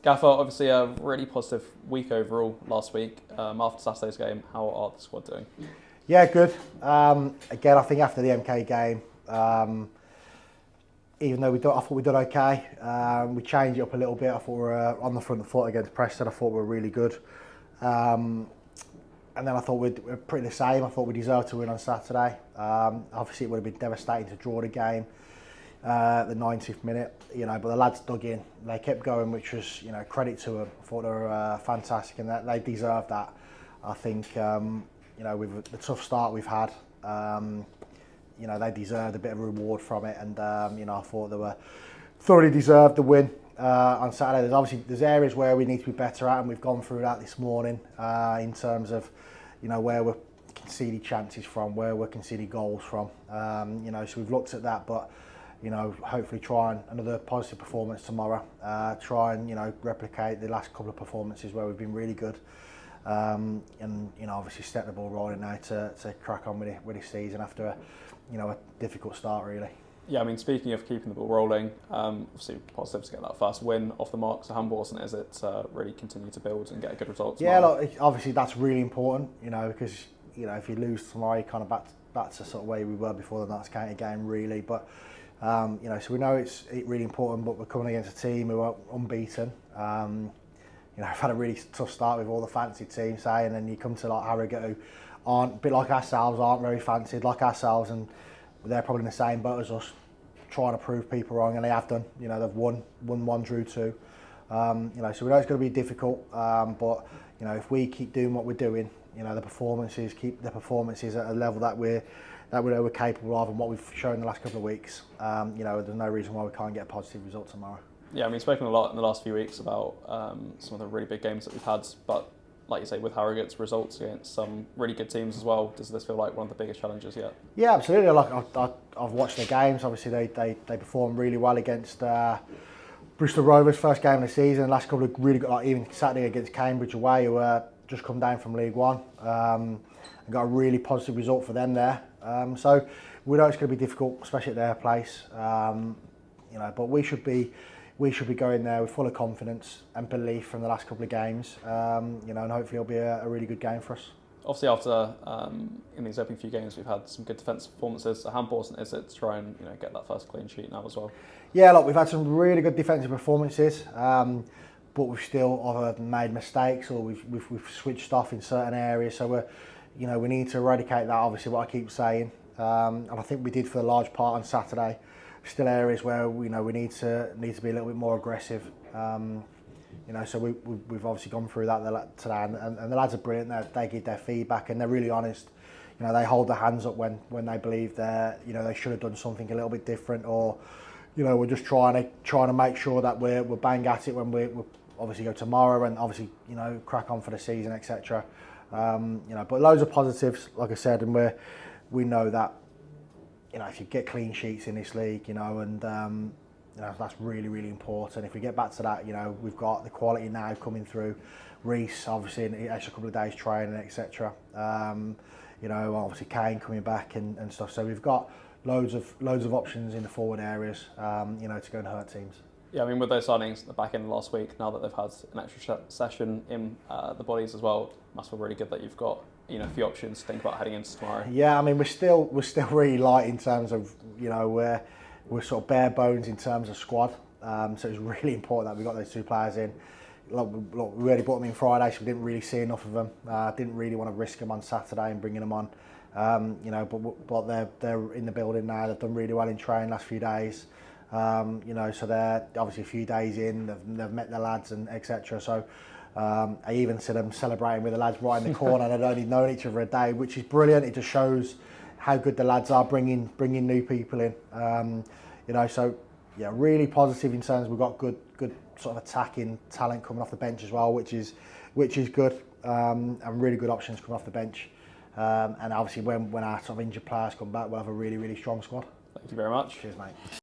Gaffer, obviously a really positive week overall last week. After Saturday's game, how are the squad doing? Yeah, good. Again, I think after the MK game, even though I thought we did okay, we changed it up a little bit. I thought we were on the front foot against Preston. I thought we were really good. And then I thought we were pretty the same. I thought we deserved to win on Saturday. Obviously, it would have been devastating to draw the game, the 90th minute. But the lads dug in. They kept going, which was, credit to them. I thought they were fantastic, and that they deserved that. I think, with the tough start we've had, they deserved a bit of a reward from it, and I thought they were thoroughly deserved the win. On Saturday, there's areas where we need to be better at, and we've gone through that this morning in terms of where we're conceding chances from, where we're conceding goals from. So we've looked at that, but hopefully try and another positive performance tomorrow. Try and replicate the last couple of performances where we've been really good, and obviously step the ball rolling now to crack on with this season after a difficult start really. Yeah, I mean, speaking of keeping the ball rolling, obviously positive to get that first win off the mark. So how important is it to really continue to build and get a good result tomorrow? Yeah, look, obviously that's really important, because if you lose tomorrow, you're kind of back to sort of where we were before the Notts County game, really. But so we know it's really important, but we're coming against a team who are unbeaten. We've had a really tough start with all the fancy teams, and then you come to like Harrogate, who aren't a bit like ourselves, aren't very fancied like ourselves, and they're probably in the same boat as us, trying to prove people wrong, and they have done. They've won one, drew two. So we know it's going to be difficult, but if we keep doing what we're doing, keep the performances at a level that we're capable of, and what we've shown the last couple of weeks, there's no reason why we can't get a positive result tomorrow. Yeah, I mean, spoken a lot in the last few weeks about some of the really big games that we've had, but like you say, with Harrogate's results against some really good teams as well, does this feel like one of the biggest challenges yet? Yeah, absolutely. Like I've watched their games. Obviously, they performed really well against Bristol Rovers, first game of the season. Last couple of really good, like even Saturday against Cambridge away, who just come down from League One, and got a really positive result for them there. So we know it's going to be difficult, especially at their place. But we should be going there with full of confidence and belief from the last couple of games, and hopefully it'll be a really good game for us. Obviously, after in these opening few games, we've had some good defensive performances. So how important is it to try and get that first clean sheet now as well? Yeah, look, we've had some really good defensive performances, but we've still either made mistakes or we've switched off in certain areas. So we need to eradicate that. Obviously, what I keep saying, and I think we did for the large part on Saturday. Still areas where we need to be a little bit more aggressive. So we've obviously gone through that today, and the lads are brilliant. They give their feedback and they're really honest. They hold their hands up when they believe they should have done something a little bit different, or we're just trying to make sure that we're bang at it when we obviously go tomorrow, and obviously crack on for the season, etc. But loads of positives, like I said, and we know that. If you get clean sheets in this league, and that's really, really important. If we get back to that, we've got the quality now coming through. Reece, obviously, in the extra couple of days training, etc. Obviously Kane coming back and stuff. So we've got loads of options in the forward areas, to go and hurt teams. Yeah, I mean, with those signings at the back end last week, now that they've had an extra session in the bodies as well, must feel really good that you've got a few options to think about heading into tomorrow. Yeah, I mean, we're still really light in terms of we're sort of bare bones in terms of squad. So it's really important that we got those two players in. Look, we already brought them in Friday, so we didn't really see enough of them. Didn't really want to risk them on Saturday and bringing them on. But they're in the building now. They've done really well in training last few days. So they're obviously a few days in. They've met the lads and etc. So. I even see them celebrating with the lads right in the corner, and they'd only known each other a day, which is brilliant. It just shows how good the lads are bringing new people in. So yeah, really positive in terms we've got good sort of attacking talent coming off the bench as well, which is good, and really good options coming off the bench. And obviously when our sort of injured players come back, we'll have a really, really strong squad. Thank you very much. Cheers, mate.